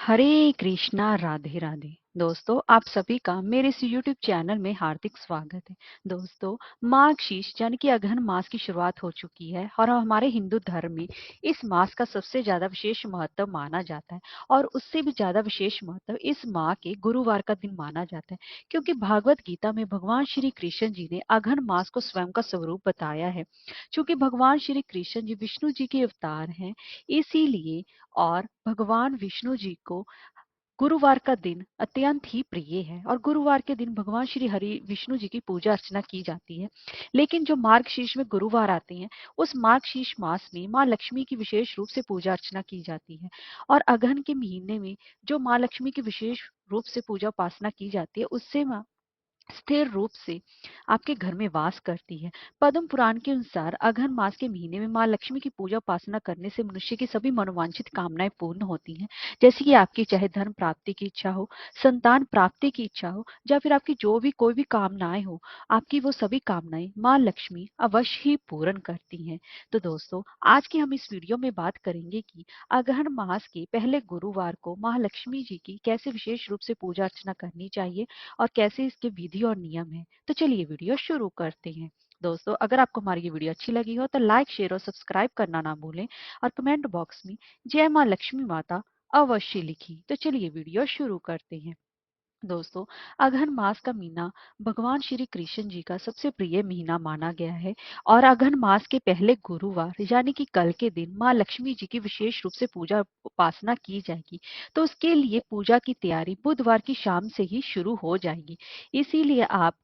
हरे कृष्णा राधे राधे। दोस्तों, आप सभी का मेरे इस यूट्यूब चैनल में हार्दिक स्वागत है। दोस्तों, माघ शीष यानी कि अघन मास की शुरुआत हो चुकी है और हमारे हिंदू धर्म में इस मास का सबसे ज्यादा विशेष महत्व माना जाता है। और उससे भी ज्यादा विशेष महत्व इस माह के गुरुवार का दिन माना जाता है, क्योंकि भागवत गीता में भगवान श्री कृष्ण जी ने अघन मास को स्वयं का स्वरूप बताया है। चूंकि भगवान श्री कृष्ण जी विष्णु जी के अवतार हैं, इसीलिए और भगवान विष्णु जी को गुरुवार का दिन अत्यंत ही प्रिय है और गुरुवार के दिन भगवान श्री हरि विष्णु जी की पूजा अर्चना की जाती है। लेकिन जो मार्ग शीर्ष में गुरुवार आते हैं, उस मार्ग शीर्ष मास में माँ लक्ष्मी की विशेष रूप से पूजा अर्चना की जाती है। और अगहन के महीने में जो माँ लक्ष्मी की विशेष रूप से पूजा उपासना की जाती है, उससे माँ स्थिर रूप से आपके घर में वास करती है। पद्म पुराण के अनुसार अघन मास के महीने में माँ लक्ष्मी की पूजा उपासना करने से मनुष्य की सभी मनोवांछित कामनाएं पूर्ण होती हैं। जैसे कि आपकी चाहे धर्म प्राप्ति की इच्छा हो, संतान प्राप्ति की इच्छा हो, या फिर आपकी जो भी कोई भी कामनाएं हो, आपकी वो सभी कामनाएं माँ लक्ष्मी अवश्य ही पूर्ण करती हैं। तो दोस्तों, आज की हम इस वीडियो में बात करेंगे कि अगहन मास के पहले गुरुवार को माँ लक्ष्मी जी की कैसे विशेष रूप से पूजा अर्चना करनी चाहिए और कैसे इसके विधि और नियम है। तो चलिए वीडियो शुरू करते हैं। दोस्तों, अगर आपको हमारी ये वीडियो अच्छी लगी हो तो लाइक, शेयर और सब्सक्राइब करना ना भूलें और कमेंट बॉक्स में जय माँ लक्ष्मी माता अवश्य लिखिए। तो चलिए वीडियो शुरू करते हैं। दोस्तों, अघन मास का महीना भगवान श्री कृष्ण जी का सबसे प्रिय महीना माना गया है और अघन मास के पहले गुरुवार यानी कि कल के दिन माँ लक्ष्मी जी की विशेष रूप से पूजा उपासना की जाएगी। तो उसके लिए पूजा की तैयारी बुधवार की शाम से ही शुरू हो जाएगी। इसीलिए आप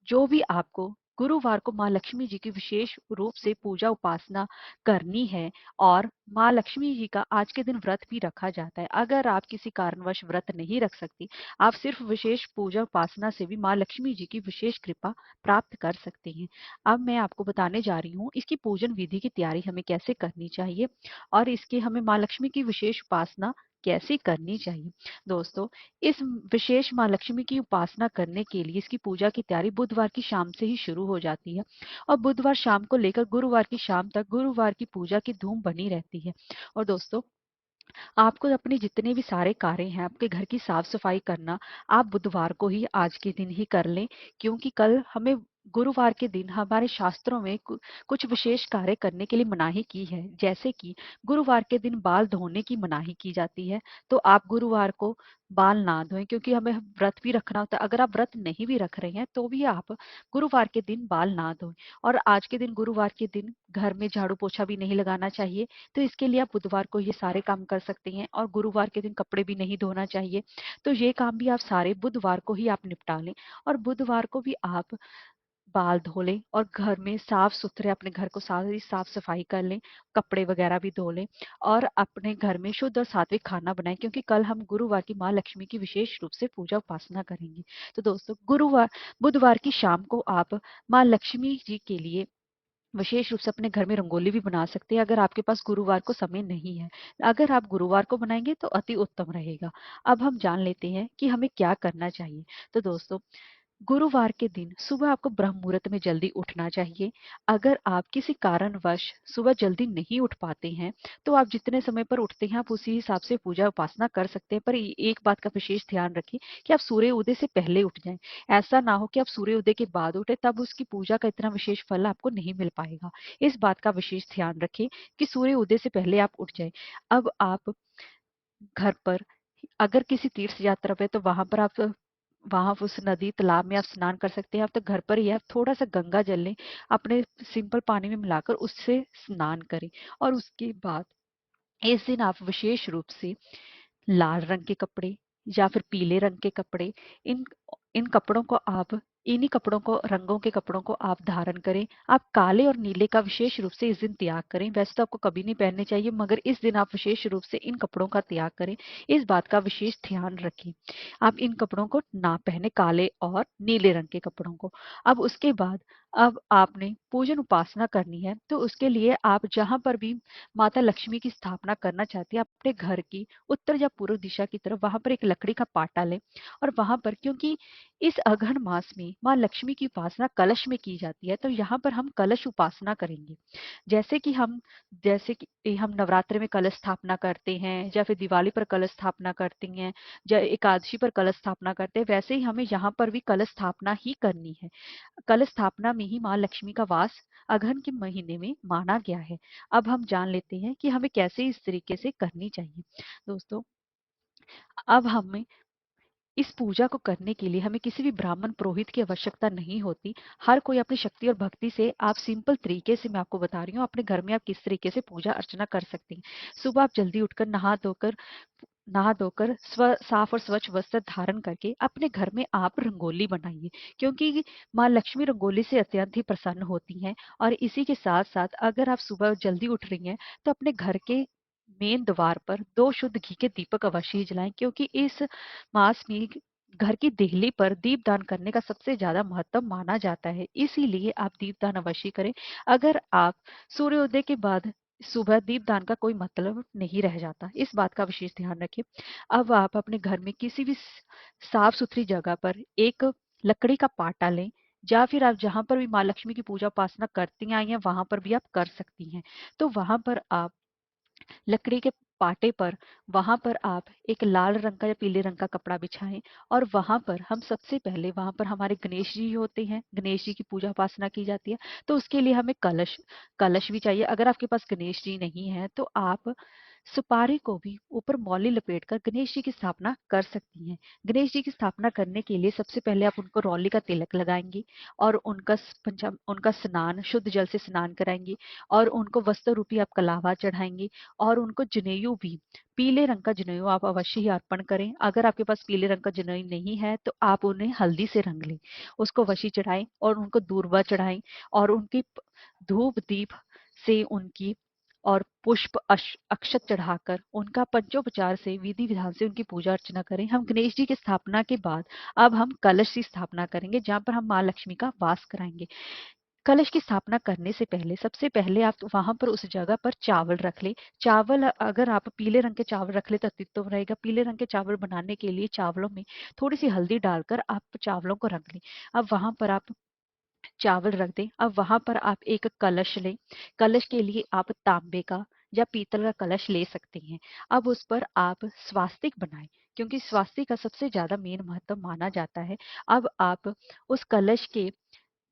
जो भी आपको गुरुवार को माँ लक्ष्मी जी की विशेष रूप से पूजा उपासना करनी है, और माँ लक्ष्मी जी का आज के दिन व्रत भी रखा जाता है। अगर आप किसी कारणवश व्रत नहीं रख सकती, आप सिर्फ विशेष पूजा उपासना से भी माँ लक्ष्मी जी की विशेष कृपा प्राप्त कर सकते हैं। अब मैं आपको बताने जा रही हूँ इसकी पूजन विधि की तैयारी हमें कैसे करनी चाहिए और इसके हमें माँ लक्ष्मी की विशेष उपासना कैसे करनी चाहिए। दोस्तों, इस विशेष माँ लक्ष्मी की उपासना करने के लिए इसकी पूजा की तैयारी बुधवार की शाम से ही शुरू हो जाती है और बुधवार शाम को लेकर गुरुवार की शाम तक गुरुवार की पूजा की धूम बनी रहती है। और दोस्तों, आपको अपने जितने भी सारे कार्य हैं, आपके घर की साफ सफाई करना, आप बुधवार को ही आज के दिन ही कर लें, क्योंकि कल हमें गुरुवार के दिन हमारे शास्त्रों में कुछ विशेष कार्य करने के लिए मनाही की है। जैसे कि गुरुवार के दिन बाल धोने की मनाही की जाती है। तो आप गुरुवार को बाल ना धोएं, क्योंकि हमें व्रत भी रखना होता है। अगर आप व्रत नहीं भी रख रहे हैं तो भी आप गुरुवार के दिन बाल ना धोएं। और आज के दिन गुरुवार के दिन घर में झाड़ू पोछा भी नहीं लगाना चाहिए। तो इसके लिए आप बुधवार को ये सारे काम कर सकते हैं और गुरुवार के दिन कपड़े भी नहीं धोना चाहिए। तो ये काम भी आप सारे बुधवार को ही आप निपटा लें और बुधवार को भी आप बाल धो लें और घर में साफ सुथरे अपने घर को सारी साफ सफाई कर लें, कपड़े वगैरह भी धो लें और अपने घर में शुद्ध और सात्विक खाना बनाएं, क्योंकि कल हम गुरुवार की माँ लक्ष्मी की विशेष रूप से पूजा उपासना करेंगे। तो दोस्तों, गुरुवार बुधवार की शाम को आप माँ लक्ष्मी जी के लिए विशेष रूप से अपने घर में रंगोली भी बना सकते हैं, अगर आपके पास गुरुवार को समय नहीं है। अगर आप गुरुवार को बनाएंगे तो अति उत्तम रहेगा। अब हम जान लेते हैं कि हमें क्या करना चाहिए। तो दोस्तों, गुरुवार के दिन सुबह आपको ब्रह्म मुहूर्त में जल्दी उठना चाहिए। अगर आप किसी कारणवश सुबह जल्दी नहीं उठ पाते हैं, तो आप जितने समय पर उठते हैं आप उसी हिसाब से पूजा उपासना कर सकते हैं। पर एक बात का विशेष ध्यान रखें कि आप सूर्य उदय से पहले उठ जाएं। ऐसा ना हो कि आप सूर्य उदय के बाद उठे, तब उसकी पूजा का इतना विशेष फल आपको नहीं मिल पाएगा। इस बात का विशेष ध्यान रखें कि सूर्य उदय से पहले आप उठ जाएं। अब आप घर पर अगर किसी तीर्थ यात्रा पे, तो वहां उस नदी तालाब में आप स्नान कर सकते हैं। आप तो घर पर ही आप थोड़ा सा गंगा जल लें, अपने सिंपल पानी में मिलाकर उससे स्नान करें। और उसके बाद इस दिन आप विशेष रूप से लाल रंग के कपड़े या फिर पीले रंग के कपड़े, इन इन कपड़ों को आप इन्हीं कपड़ों को रंगों के कपड़ों को आप धारण करें। आप काले और नीले का विशेष रूप से इस दिन त्याग करें। वैसे तो आपको कभी नहीं पहनने चाहिए, मगर इस दिन आप विशेष रूप से इन कपड़ों का त्याग करें। इस बात का विशेष ध्यान रखें। आप इन कपड़ों को ना पहने, काले और नीले रंग के कपड़ों को। अब उसके बाद अब आपने पूजन उपासना करनी है तो उसके लिए आप जहाँ पर भी माता लक्ष्मी की स्थापना करना चाहती हैं, अपने घर की उत्तर या पूर्व दिशा की तरफ वहां पर एक लकड़ी का पाटा लें और वहां पर, क्योंकि इस अघन मास में माँ लक्ष्मी की उपासना कलश में की जाती है, तो यहाँ पर हम कलश उपासना करेंगे। जैसे कि हम नवरात्रि में कलश स्थापना करते हैं या फिर दिवाली पर कलश स्थापना करती हैं या एकादशी पर कलश स्थापना करते हैं, वैसे ही हमें यहाँ पर भी कलश स्थापना ही करनी है। कलश स्थापना में ही माँ लक्ष्मी का वास अघन के महीने में माना गया है। अब हम जान लेते हैं कि हमें कैसे इस तरीके से करनी चाहिए। दोस्तों, अब हमें इस पूजा को करने के लिए हमें किसी भी ब्राह्मण पुरोहित की आवश्यकता नहीं होती। हर कोई अपनी शक्ति और भक्ति से, आप सिंपल तरीके से, मैं आपको बता रही हूँ, अपने घर में आप किस तरीके से पूजा अर्चना कर सकती हैं। सुबह आप जल्दी उठकर नहा धोकर साफ और स्वच्छ वस्त्र धारण करके अपने घर में आप रंगोली बनाइए, क्योंकि माँ लक्ष्मी रंगोली से अत्यंत ही प्रसन्न होती हैं। और इसी के साथ साथ अगर आप सुबह जल्दी उठ रही हैं तो अपने घर के मेन द्वार पर 2 शुद्ध घी के दीपक अवश्य ही जलाएं, क्योंकि इस मास में घर की देहली पर दीपदान करने का सबसे ज्यादा महत्व माना जाता है, इसीलिए आप दीपदान अवश्य करें। अगर आप सूर्योदय के बाद सुबह दीपदान का कोई मतलब नहीं रह जाता, इस बात का विशेष ध्यान रखें। अब आप अपने घर में किसी भी साफ सुथरी जगह पर एक लकड़ी का पाटा लें, या फिर आप जहां पर भी माँ लक्ष्मी की पूजा उपासना करती आई हैं वहां पर भी आप कर सकती हैं। तो वहां पर आप लकड़ी के पाटे पर, वहां पर आप एक लाल रंग का या पीले रंग का कपड़ा बिछाएं और वहां पर हम सबसे पहले, वहां पर हमारे गणेश जी होते हैं, गणेश जी की पूजा उपासना की जाती है, तो उसके लिए हमें कलश कलश भी चाहिए। अगर आपके पास गणेश जी नहीं है तो आप सुपारी को भी ऊपर मौली लपेटकर गणेश जी की स्थापना कर सकती हैं। गणेश जी की स्थापना करने के लिए सबसे पहले आप उनको रौली का तिलक लगाएंगी और उनका स्नान, शुद्ध जल से स्नान कराएंगी और उनको वस्त्र रूपी आप कलावा चढ़ाएंगी और उनको जनेऊ भी, पीले रंग का जनेऊ आप अवश्य ही अर्पण करें। अगर आपके पास पीले रंग का जनेऊ नहीं है तो आप उन्हें हल्दी से रंग लें, उसको अवश्य चढ़ाएं और उनको दूर्वा चढ़ाएं और उनकी धूप दीप से उनकी और पुष्प अक्षत चढ़ाकर उनका पंचोपचार से, विधि विधान से उनकी पूजा अर्चना करें। हम गणेश जी की स्थापना के बाद अब हम कलश की स्थापना करेंगे, जहाँ पर हम माँ लक्ष्मी का वास कराएंगे। कलश की स्थापना करने से पहले सबसे पहले आप वहां पर उस जगह पर चावल रख ले। चावल अगर आप पीले रंग के चावल रख ले तो अत्युत्तम रहेगा। पीले रंग के चावल बनाने के लिए चावलों में थोड़ी सी हल्दी डालकर आप चावलों को रख लें। अब वहां पर आप चावल रख दें। अब वहां पर आप एक कलश लें। कलश के लिए आप तांबे का या पीतल का कलश ले सकते हैं। अब उस पर आप स्वास्तिक बनाएं, क्योंकि स्वास्तिक का सबसे ज्यादा मेन महत्व माना जाता है। अब आप उस कलश के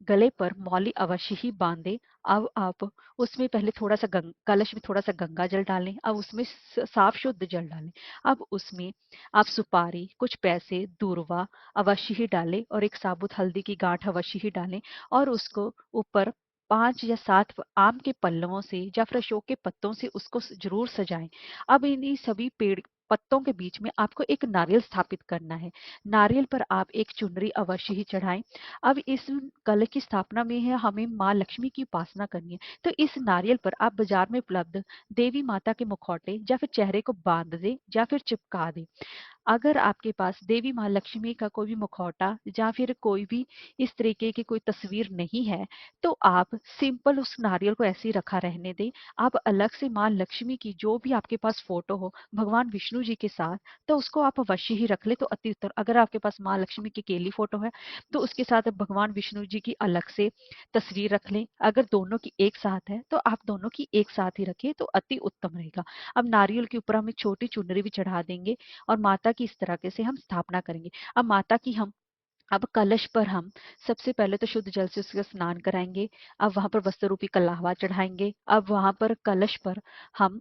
गले पर मौली अवश्य ही बांधे। अब आप उसमें पहले थोड़ा सा कलश में थोड़ा सा गंगा जल डालें, अब उसमें साफ शुद्ध जल डालें। अब उसमें आप सुपारी, कुछ पैसे, दूर्वा अवश्य ही डालें और एक साबुत हल्दी की गांठ अवश्य ही डालें और उसको ऊपर 5 या 7 आम के पल्लवों से या फिर अशोक के पत्तों से उसको जरूर सजाएं। अब इन्हीं सभी पेड़ पत्तों के बीच में आपको एक नारियल स्थापित करना है। नारियल पर आप एक चुनरी अवश्य ही चढ़ाएं। अब इस कलश की स्थापना में है हमें माँ लक्ष्मी की उपासना करनी है, तो इस नारियल पर आप बाजार में उपलब्ध देवी माता के मुखौटे या फिर चेहरे को बांध दे या फिर चिपका दे। अगर आपके पास देवी माँ लक्ष्मी का कोई भी मुखौटा या फिर कोई भी इस तरीके की कोई तस्वीर नहीं है तो आप सिंपल उस नारियल को ऐसे ही रखा रहने दें। आप अलग से माँ लक्ष्मी की जो भी आपके पास फोटो हो भगवान विष्णु जी के साथ, तो उसको आप अवश्य ही रख ले तो अति उत्तम। अगर आपके पास माँ लक्ष्मी की केली फोटो है तो उसके साथ भगवान विष्णु जी की अलग से तस्वीर रख लें। अगर दोनों की एक साथ है तो आप दोनों की एक साथ ही रखें तो अति उत्तम रहेगा। अब नारियल के ऊपर हम एक छोटी चुनरी भी चढ़ा देंगे और माता की इस तरह से हम स्थापना करेंगे। अब माता की हम अब कलश पर हम सबसे पहले तो शुद्ध जल से उसका स्नान कराएंगे। अब वहां पर वस्त्र रूपी कलावा चढ़ाएंगे। अब वहां पर कलश पर हम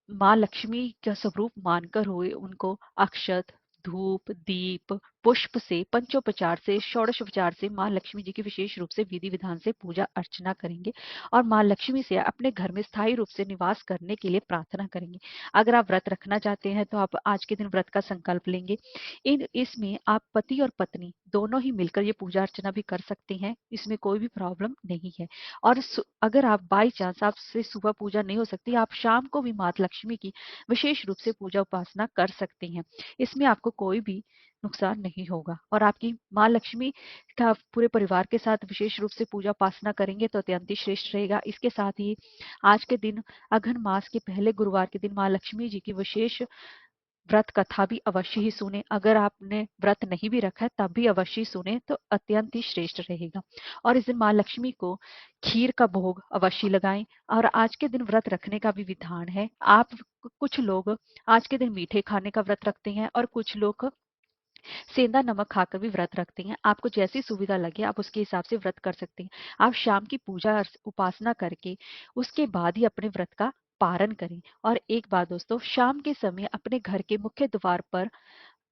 माँ लक्ष्मी का स्वरूप मानकर हुए उनको अक्षत, धूप, दीप, पुष्प से, पंचोपचार से, षोडशोपचार से माँ लक्ष्मी जी की विशेष रूप से विधि विधान से पूजा अर्चना करेंगे और माँ लक्ष्मी से अपने घर में स्थायी रूप से निवास करने के लिए प्रार्थना करेंगे। अगर आप व्रत रखना चाहते हैं तो आप आज के दिन व्रत का संकल्प लेंगे। इसमें आप पति और पत्नी दोनों ही मिलकर ये पूजा अर्चना भी कर सकते हैं, इसमें कोई भी प्रॉब्लम नहीं है। और अगर आप बाई चांस आपसे सुबह पूजा नहीं हो सकती, आप शाम को भी माता लक्ष्मी की विशेष रूप से पूजा उपासना कर सकते हैं। इसमें आपको कोई भी नुकसान नहीं होगा और आपकी माँ लक्ष्मी का पूरे परिवार के साथ विशेष रूप से पूजा उपासना करेंगे तो अत्यंत ही श्रेष्ठ रहेगा। इसके साथ ही आज के दिन अघन मास के पहले गुरुवार के दिन माँ लक्ष्मी जी की विशेष व्रत कथा भी अवश्य ही सुने। अगर आपने व्रत नहीं भी रखा है तब भी अवश्य सुने तो अत्यंत ही श्रेष्ठ रहेगा। और इस दिन माँ लक्ष्मी को खीर का भोग अवश्य लगाएं। और आज के दिन व्रत रखने का भी विधान है। आप कुछ लोग आज के दिन मीठे खाने का व्रत रखते हैं और कुछ लोग सेंधा नमक खाकर भी व्रत रखते हैं। आपको जैसी सुविधा लगे आप उसके हिसाब से व्रत कर सकते हैं। आप शाम की पूजा उपासना करके उसके बाद ही अपने व्रत का पारण करें। और एक बात दोस्तों, शाम के समय अपने घर के मुख्य द्वार पर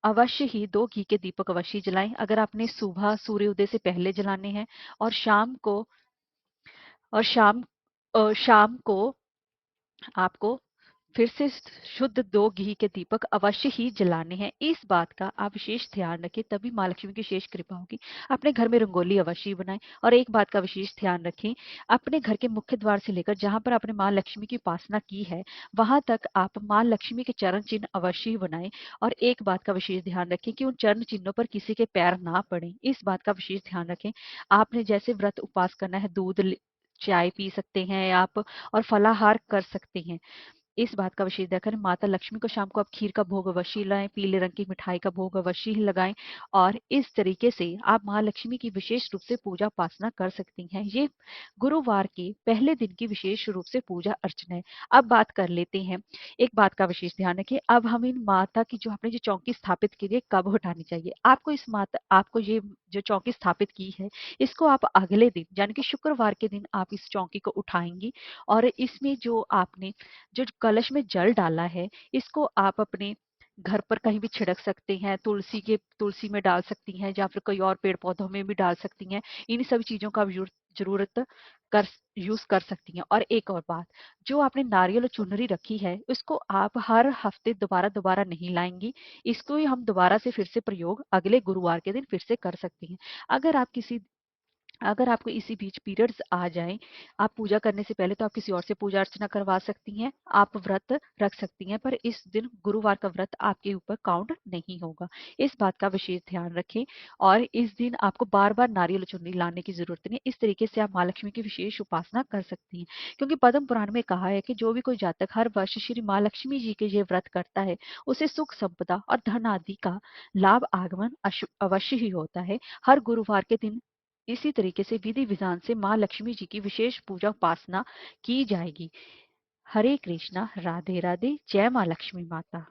अवश्य ही 2 घी के दीपक अवश्य जलाएं। अगर आपने सुबह सूर्योदय से पहले जलाने हैं और शाम को और शाम को आपको फिर से शुद्ध 2 घी के दीपक अवश्य ही जलाने हैं। इस बात का आप विशेष ध्यान रखें, तभी माँ लक्ष्मी की विशेष कृपा होगी। अपने घर में रंगोली अवश्य बनाएं। और एक बात का विशेष ध्यान रखें, अपने घर के मुख्य द्वार से लेकर जहां पर आपने माँ लक्ष्मी की उपासना की है वहां तक आप माँ लक्ष्मी के चरण चिन्ह अवश्य ही बनाएं। और एक बात का विशेष ध्यान रखें कि उन चरण चिन्हों पर किसी के पैर ना पड़े। इस बात का विशेष ध्यान रखें। आपने जैसे व्रत उपवास करना है, चाय पी सकते हैं आप और फलाहार कर सकते हैं। इस बात का विशेष ध्यान रखें, माता लक्ष्मी को शाम को आप खीर का भोग अवश्य लाएं, पीले रंग की मिठाई का भोग अवश्य ही लगाएं। और इस तरीके से आप माँ लक्ष्मी की विशेष रूप से पूजा उपासना कर सकती हैं। ये गुरुवार के पहले दिन की विशेष रूप से पूजा अर्चना है। अब बात कर लेते हैं, एक बात का विशेष ध्यान रखें, अब हम इन माता की जो आपने जो चौकी स्थापित की है कब हटानी चाहिए। आपको ये जो चौकी स्थापित की है इसको आप अगले दिन यानी कि शुक्रवार के दिन आप इस चौकी को उठाएंगी। और इसमें जो आपने जो कलश में जल डाला है इसको आप अपने घर पर कहीं भी छिड़क सकते हैं, तुलसी में डाल सकती हैं या फिर कोई और पेड़ पौधों में भी डाल सकती हैं। इन सभी चीजों का जरूरत कर यूज कर सकती हैं। और एक और बात, जो आपने नारियल और चुनरी रखी है उसको आप हर हफ्ते दोबारा दोबारा नहीं लाएंगी। इसको ही हम दोबारा से फिर से प्रयोग अगले गुरुवार के दिन फिर से कर सकती हैं। अगर आप किसी अगर आपको इसी बीच पीरियड्स आ जाएं, आप पूजा करने से पहले तो आप किसी और से पूजा अर्चना करवा सकती हैं, आप व्रत रख सकती हैं, पर इस दिन गुरुवार का व्रत आपके ऊपर काउंट नहीं होगा। इस बात का विशेष ध्यान रखें। और इस दिन आपको बार बार नारियल चुन्नी लाने की जरूरत नहीं। इस तरीके से आप माँ लक्ष्मी की विशेष उपासना कर सकती हैं। क्योंकि पद्म पुराण में कहा है कि जो भी कोई जातक हर वर्ष श्री माँ लक्ष्मी जी के ये व्रत करता है उसे सुख संपदा और धन आदि का लाभ आगमन अवश्य ही होता है। हर गुरुवार के दिन इसी तरीके से विधि विधान से माँ लक्ष्मी जी की विशेष पूजा उपासना की जाएगी। हरे कृष्णा, राधे राधे, जय माँ लक्ष्मी माता।